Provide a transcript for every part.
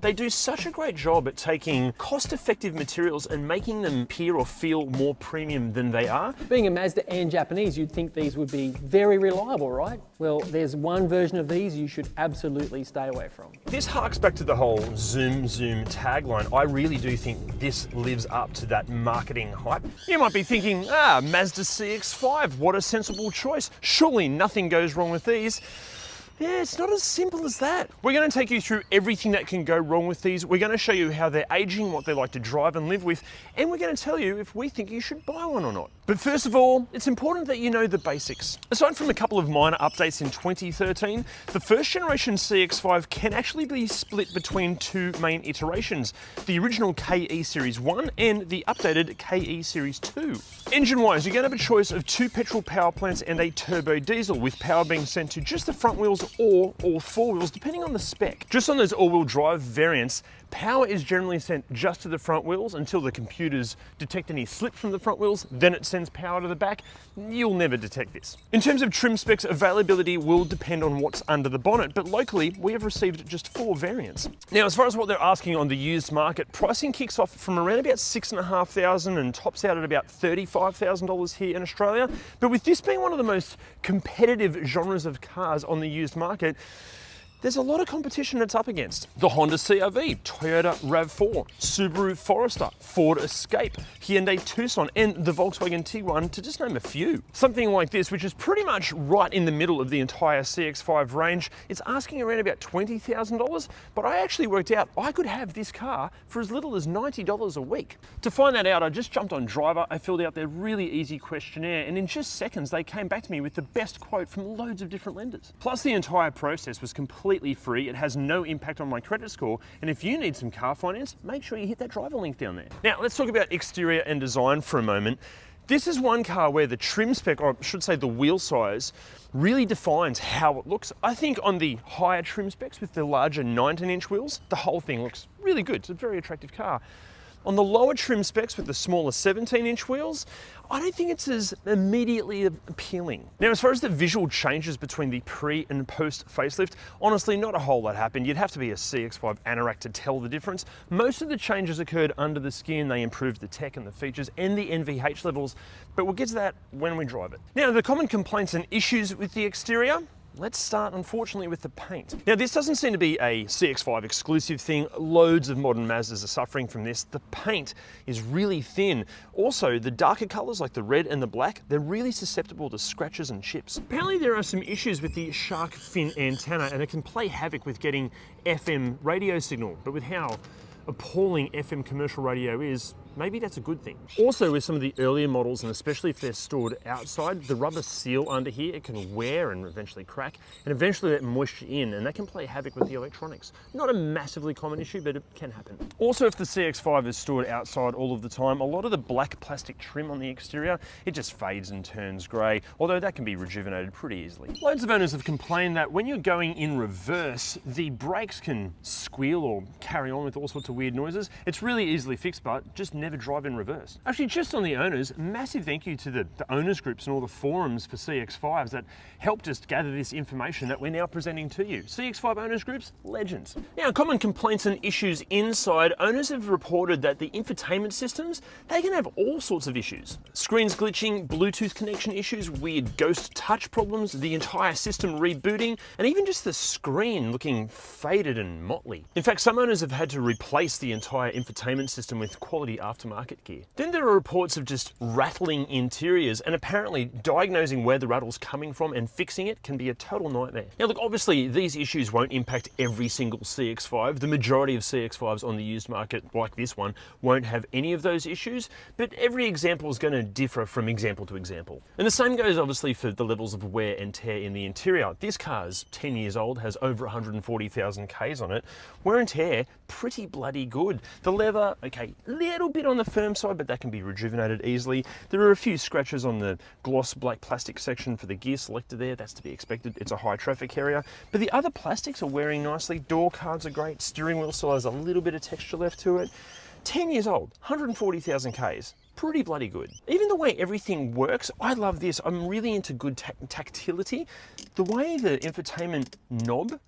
They do such a great job at taking cost-effective materials and making them appear or feel more premium than they are. Being a Mazda and Japanese, you'd think these would be very reliable, right? Well, there's one version of these you should absolutely stay away from. This harks back to the whole zoom tagline. I really do think this lives up to that marketing hype. You might be thinking, Mazda CX-5, what a sensible choice. Surely nothing goes wrong with these. Yeah, it's not as simple as that. We're going to take you through everything that can go wrong with these. We're going to show you how they're aging, what they like to drive and live with, and we're going to tell you if we think you should buy one or not. But first of all, it's important that you know the basics. Aside from a couple of minor updates in 2013, the first generation CX-5 can actually be split between two main iterations, the original KE Series 1 and the updated KE Series 2. Engine-wise, you're going to have a choice of two petrol power plants and a turbo diesel, with power being sent to just the front wheels or all four wheels, depending on the spec. Just on those all-wheel drive variants, power is generally sent just to the front wheels until the computers detect any slip from the front wheels, then it sends power to the back. You'll never detect this. In terms of trim specs, availability will depend on what's under the bonnet, but locally we have received just 4 variants. Now, as far as what they're asking on the used market, pricing kicks off from around about $6,500 and tops out at about $35,000 here in Australia. But with this being one of the most competitive genres of cars on the used market, there's a lot of competition it's up against. The Honda CR-V, Toyota RAV4, Subaru Forester, Ford Escape, Hyundai Tucson, and the Volkswagen Tiguan, to just name a few. Something like this, which is pretty much right in the middle of the entire CX-5 range, it's asking around about $20,000, but I actually worked out I could have this car for as little as $90 a week. To find that out, I just jumped on Driver, I filled out their really easy questionnaire, and in just seconds they came back to me with the best quote from loads of different lenders. Plus, the entire process was completely free. It has no impact on my credit score, and if you need some car finance, make sure you hit that Driver link down there. Now, let's talk about exterior and design for a moment. This is one car where the trim spec, or I should say the wheel size, really defines how it looks. I think on the higher trim specs with the larger 19-inch wheels, the whole thing looks really good. It's a very attractive car. On the lower trim specs with the smaller 17-inch wheels, I don't think it's as immediately appealing. Now, as far as the visual changes between the pre and post facelift, honestly, not a whole lot happened. You'd have to be a CX-5 anorak to tell the difference. Most of the changes occurred under the skin. They improved the tech and the features and the NVH levels, but we'll get to that when we drive it. Now, the common complaints and issues with the exterior, let's start, unfortunately, with the paint. Now, this doesn't seem to be a CX-5 exclusive thing. Loads of modern Mazdas are suffering from this. The paint is really thin. Also, the darker colors like the red and the black, they're really susceptible to scratches and chips. Apparently, there are some issues with the shark fin antenna, and it can play havoc with getting FM radio signal. But with how appalling FM commercial radio is, maybe that's a good thing. Also, with some of the earlier models, and especially if they're stored outside, the rubber seal under here, it can wear and eventually crack, and eventually let moisture in, and that can play havoc with the electronics. Not a massively common issue, but it can happen. Also, if the CX-5 is stored outside all of the time, a lot of the black plastic trim on the exterior, it just fades and turns grey, although that can be rejuvenated pretty easily. Loads of owners have complained that when you're going in reverse, the brakes can squeal or carry on with all sorts of weird noises. It's really easily fixed, but just never drive in reverse. Actually, just on the owners, massive thank you to the owners groups and all the forums for CX-5s that helped us gather this information that we're now presenting to you. CX-5 owners groups, legends. Now, common complaints and issues inside, owners have reported that the infotainment systems, they can have all sorts of issues. Screens glitching, Bluetooth connection issues, weird ghost touch problems, the entire system rebooting, and even just the screen looking faded and motley. In fact, some owners have had to replace the entire infotainment system with quality aftermarket gear. Then there are reports of just rattling interiors, and apparently diagnosing where the rattle's coming from and fixing it can be a total nightmare. Now look, obviously these issues won't impact every single CX-5. The majority of CX-5s on the used market, like this one, won't have any of those issues, but every example is going to differ from example to example. And the same goes obviously for the levels of wear and tear in the interior. This car's 10 years old, has over 140,000 Ks on it. Wear and tear, pretty bloody good. The leather, okay, little bit on the firm side, but that can be rejuvenated easily. There are a few scratches on the gloss black plastic section for the gear selector there. That's to be expected. It's a high traffic area. But the other plastics are wearing nicely. Door cards are great. Steering wheel still has a little bit of texture left to it. 10 years old, 140,000 Ks. Pretty bloody good. Even the way everything works, I love this. I'm really into good tactility. The way the infotainment knob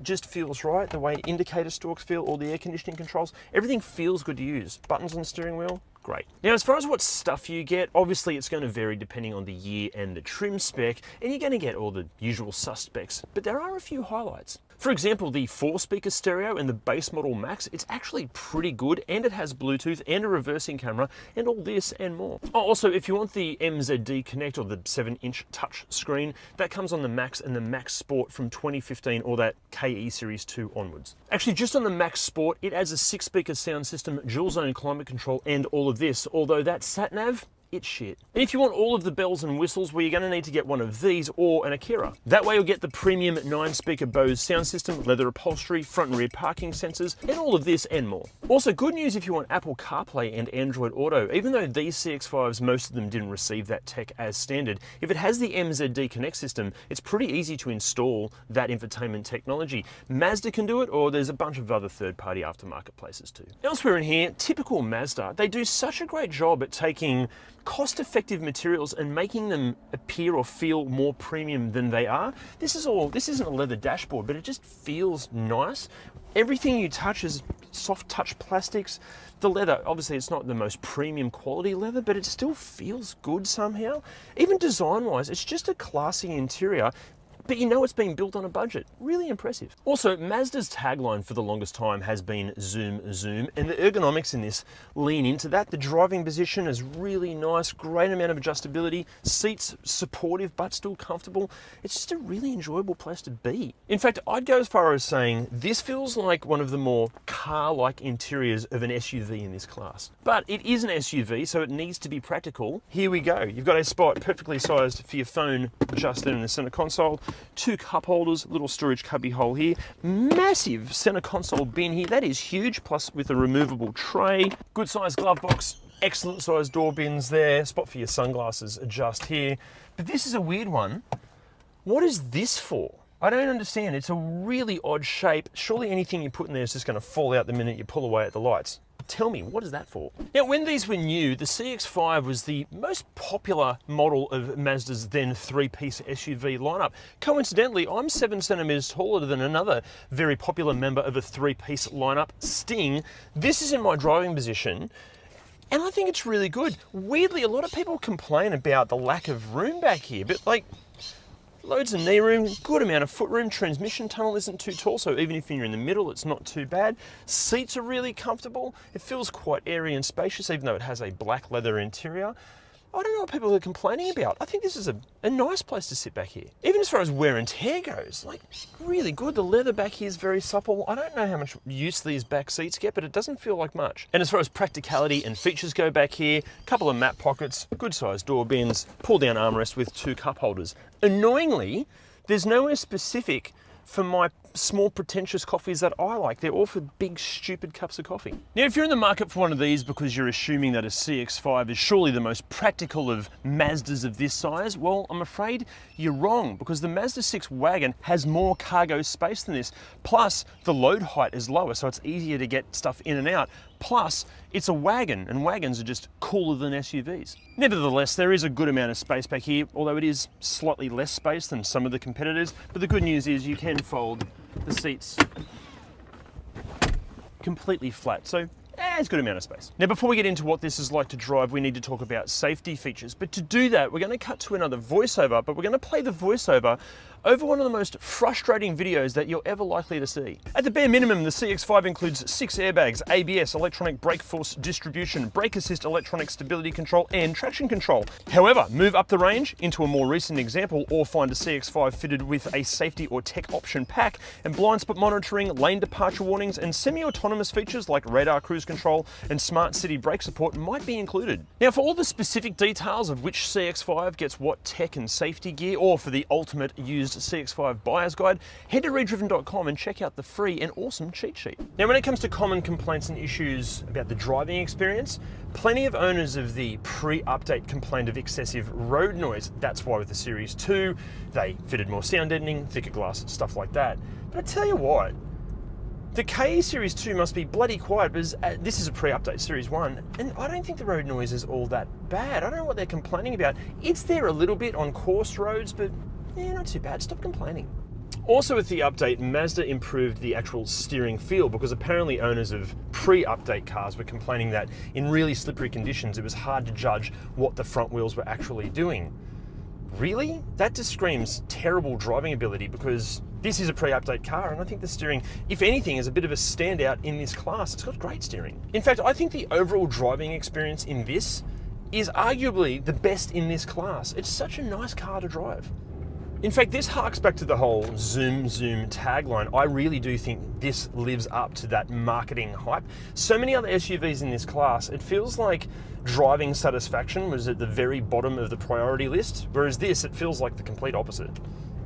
just feels right. The way indicator stalks feel, all the air conditioning controls, everything feels good to use. Buttons on the steering wheel, great. Now, as far as what stuff you get, obviously it's going to vary depending on the year and the trim spec, and you're going to get all the usual suspects, but there are a few highlights. For example, the 4-speaker stereo in the base model Max, it's actually pretty good, and it has Bluetooth and a reversing camera and all this and more. Oh, also, if you want the MZD Connect or the 7-inch touch screen, that comes on the Max and the Max Sport from 2015 or that KE Series 2 onwards. Actually, just on the Max Sport, it adds a 6-speaker sound system, dual zone climate control, and all of this, although that sat-nav, it's shit. And if you want all of the bells and whistles, well, you're going to need to get one of these or an Akira. That way you'll get the premium 9-speaker Bose sound system, leather upholstery, front and rear parking sensors, and all of this and more. Also, good news if you want Apple CarPlay and Android Auto. Even though these CX-5s, most of them didn't receive that tech as standard, if it has the MZD Connect system, it's pretty easy to install that infotainment technology. Mazda can do it, or there's a bunch of other third-party aftermarket places too. Elsewhere in here, typical Mazda, they do such a great job at taking cost-effective materials and making them appear or feel more premium than they are. This isn't a leather dashboard, but it just feels nice. Everything you touch is soft touch plastics. The leather, obviously it's not the most premium quality leather, but it still feels good somehow. Even design-wise, it's just a classy interior, but you know it's being built on a budget. Really impressive. Also, Mazda's tagline for the longest time has been zoom, zoom, and the ergonomics in this lean into that. The driving position is really nice, great amount of adjustability, seats supportive but still comfortable. It's just a really enjoyable place to be. In fact, I'd go as far as saying this feels like one of the more car-like interiors of an SUV in this class. But it is an SUV, so it needs to be practical. Here we go. You've got a spot perfectly sized for your phone just there in the center console. 2 cup holders, little storage cubby hole here, massive center console bin here, that is huge, plus with a removable tray, good sized glove box, excellent sized door bins there, spot for your sunglasses just here. But this is a weird one. What is this for? I don't understand. It's a really odd shape. Surely anything you put in there is just going to fall out the minute you pull away at the lights. Tell me, what is that for? Now, when these were new, the CX-5 was the most popular model of Mazda's then 3-piece SUV lineup. Coincidentally, I'm 7 centimeters taller than another very popular member of a 3-piece lineup, Sting. This is in my driving position, and I think it's really good. Weirdly, a lot of people complain about the lack of room back here, but like, loads of knee room, good amount of foot room, transmission tunnel isn't too tall, so even if you're in the middle, it's not too bad. Seats are really comfortable. It feels quite airy and spacious, even though it has a black leather interior. I don't know what people are complaining about. I think this is a nice place to sit back here. Even as far as wear and tear goes, like, really good. The leather back here is very supple. I don't know how much use these back seats get, but it doesn't feel like much. And as far as practicality and features go back here, a couple of map pockets, good sized door bins, pull down armrest with 2 cup holders. Annoyingly, there's nowhere specific for my small pretentious coffees that I like. They're all for big stupid cups of coffee. Now, if you're in the market for one of these because you're assuming that a CX-5 is surely the most practical of Mazdas of this size, well, I'm afraid you're wrong, because the Mazda 6 wagon has more cargo space than this. Plus, the load height is lower, so it's easier to get stuff in and out. Plus, it's a wagon, and wagons are just cooler than SUVs. Nevertheless, there is a good amount of space back here, although it is slightly less space than some of the competitors. But the good news is you can fold the seats completely flat, so it's a good amount of space. Now, before we get into what this is like to drive, we need to talk about safety features. But to do that, we're going to cut to another voiceover, but we're going to play the voiceover over one of the most frustrating videos that you're ever likely to see. At the bare minimum, the CX-5 includes 6 airbags, ABS, electronic brake force distribution, brake assist electronic stability control, and traction control. However, move up the range into a more recent example, or find a CX-5 fitted with a safety or tech option pack, and blind spot monitoring, lane departure warnings, and semi-autonomous features like radar cruise control and smart city brake support might be included. Now, for all the specific details of which CX-5 gets what tech and safety gear, or for the ultimate used CX-5 buyer's guide, head to ReDriven.com and check out the free and awesome cheat sheet. Now, when it comes to common complaints and issues about the driving experience, plenty of owners of the pre-update complained of excessive road noise. That's why with the Series 2, they fitted more sound deadening, thicker glass, stuff like that. But I tell you what, The KE Series 2 must be bloody quiet because this is a pre-update Series 1, and I don't think the road noise is all that bad. I don't know what they're complaining about. It's there a little bit on coarse roads, but yeah, not too bad. Stop complaining. Also with the update, Mazda improved the actual steering feel because apparently owners of pre-update cars were complaining that in really slippery conditions it was hard to judge what the front wheels were actually doing. Really? That just screams terrible driving ability because this is a pre-update car and I think the steering, if anything, is a bit of a standout in this class. It's got great steering. In fact, I think the overall driving experience in this is arguably the best in this class. It's such a nice car to drive. In fact, this harks back to the whole zoom zoom tagline. I really do think this lives up to that marketing hype. So many other SUVs in this class, it feels like driving satisfaction was at the very bottom of the priority list, whereas this, it feels like the complete opposite.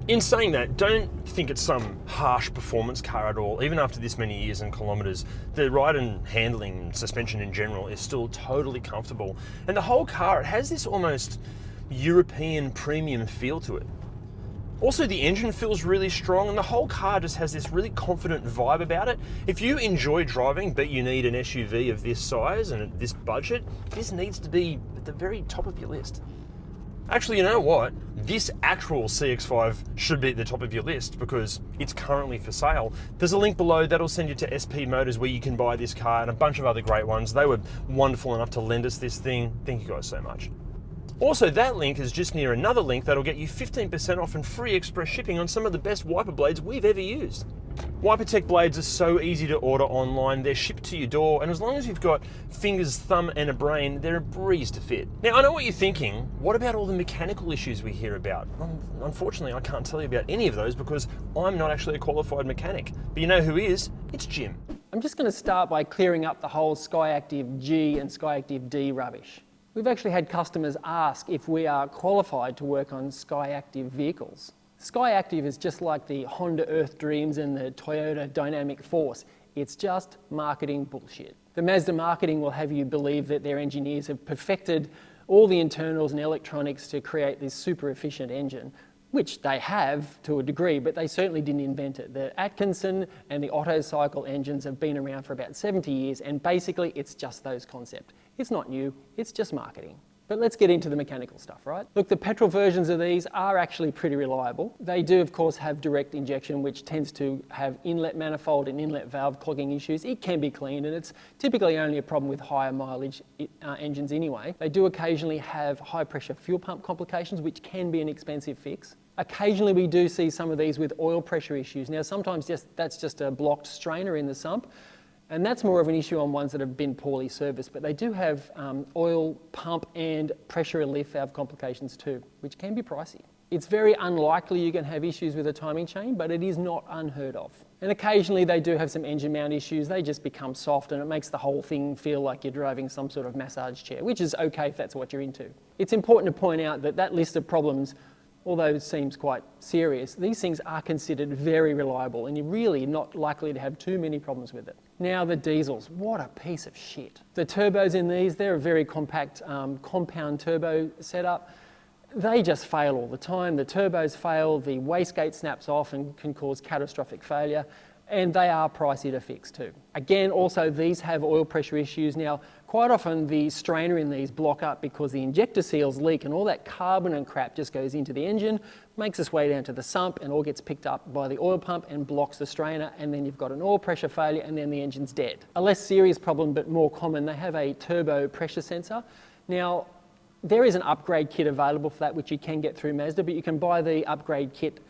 In saying that, don't think it's some harsh performance car at all. Even after this many years and kilometers, the ride and handling and suspension in general is still totally comfortable. And the whole car, it has this almost European premium feel to it. Also, the engine feels really strong and the whole car just has this really confident vibe about it. If you enjoy driving, but you need an SUV of this size and at this budget, this needs to be at the very top of your list. Actually, you know what? This actual CX-5 should be at the top of your list because it's currently for sale. There's a link below that'll send you to SP Motors where you can buy this car and a bunch of other great ones. They were wonderful enough to lend us this thing. Thank you guys so much. Also, that link is just near another link that'll get you 15% off and free express shipping on some of the best wiper blades we've ever used. WiperTech blades are so easy to order online, they're shipped to your door, and as long as you've got fingers, thumb, and a brain, they're a breeze to fit. Now, I know what you're thinking, what about all the mechanical issues we hear about? Unfortunately, I can't tell you about any of those because I'm not actually a qualified mechanic. But you know who is? It's Jim. I'm just going to start by clearing up the whole Skyactiv G and Skyactiv D rubbish. We've actually had customers ask if we are qualified to work on Skyactiv vehicles. Skyactiv is just like the Honda Earth Dreams and the Toyota Dynamic Force. It's just marketing bullshit. The Mazda marketing will have you believe that their engineers have perfected all the internals and electronics to create this super efficient engine, which they have to a degree, but they certainly didn't invent it. The Atkinson and the Otto cycle engines have been around for about 70 years, and basically it's just those concepts. It's not new, it's just marketing. But let's get into the mechanical stuff, right? Look, the petrol versions of these are actually pretty reliable. They do, of course, have direct injection, which tends to have inlet manifold and inlet valve clogging issues. It can be cleaned, and it's typically only a problem with higher mileage engines anyway. They do occasionally have high pressure fuel pump complications, which can be an expensive fix. Occasionally we do see some of these with oil pressure issues. Now sometimes that's just a blocked strainer in the sump, and that's more of an issue on ones that have been poorly serviced, but they do have oil pump and pressure relief valve complications too, which can be pricey. It's very unlikely you're going to have issues with a timing chain, but it is not unheard of. And occasionally they do have some engine mount issues. They just become soft and it makes the whole thing feel like you're driving some sort of massage chair, which is okay if that's what you're into. It's important to point out that that list of problems, although it seems quite serious, these things are considered very reliable and you're really not likely to have too many problems with it. Now the diesels, what a piece of shit. The turbos in these, they're a very compact compound turbo setup. They just fail all the time. The turbos fail, the wastegate snaps off and can cause catastrophic failure, and they are pricey to fix too. Again, also these have oil pressure issues. Now, quite often the strainer in these block up because the injector seals leak and all that carbon and crap just goes into the engine, makes its way down to the sump and all gets picked up by the oil pump and blocks the strainer, and then you've got an oil pressure failure and then the engine's dead. A less serious problem but more common, they have a turbo pressure sensor. Now, there is an upgrade kit available for that which you can get through Mazda, but you can buy the upgrade kit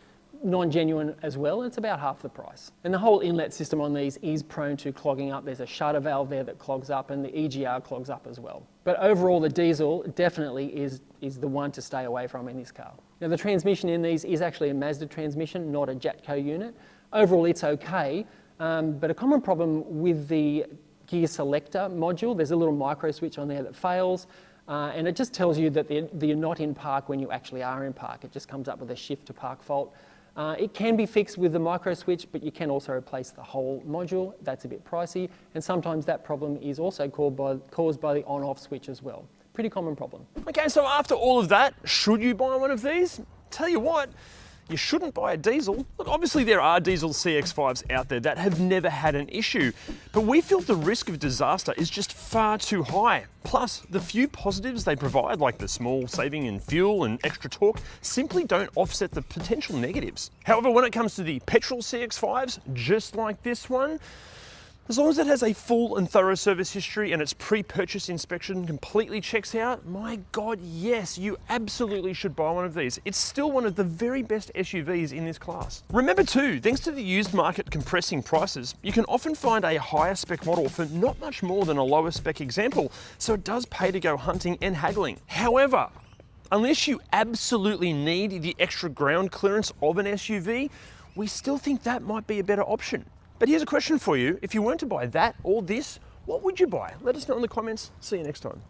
non-genuine as well, and it's about half the price. And the whole inlet system on these is prone to clogging up. There's a shutter valve there that clogs up and the EGR clogs up as well. But overall the diesel definitely is the one to stay away from in this car. Now the transmission in these is actually a Mazda transmission, not a Jatco unit. Overall it's okay, but a common problem with the gear selector module, there's a little micro switch on there that fails, and it just tells you that you're not in park when you actually are in park. It just comes up with a shift to park fault. It can be fixed with the micro switch, but you can also replace the whole module. That's a bit pricey, and sometimes that problem is also caused by the on-off switch as well. Pretty common problem. Okay, so after all of that, should you buy one of these? Tell you what, you shouldn't buy a diesel. Look, obviously there are diesel CX-5s out there that have never had an issue, but we feel the risk of disaster is just far too high. Plus, the few positives they provide, like the small saving in fuel and extra torque, simply don't offset the potential negatives. However, when it comes to the petrol CX-5s, just like this one, as long as it has a full and thorough service history and its pre-purchase inspection completely checks out, my God, yes, you absolutely should buy one of these. It's still one of the very best SUVs in this class. Remember too, thanks to the used market compressing prices, you can often find a higher spec model for not much more than a lower spec example, so it does pay to go hunting and haggling. However, unless you absolutely need the extra ground clearance of an SUV, we still think that might be a better option. But here's a question for you. If you weren't to buy that or this, what would you buy? Let us know in the comments. See you next time.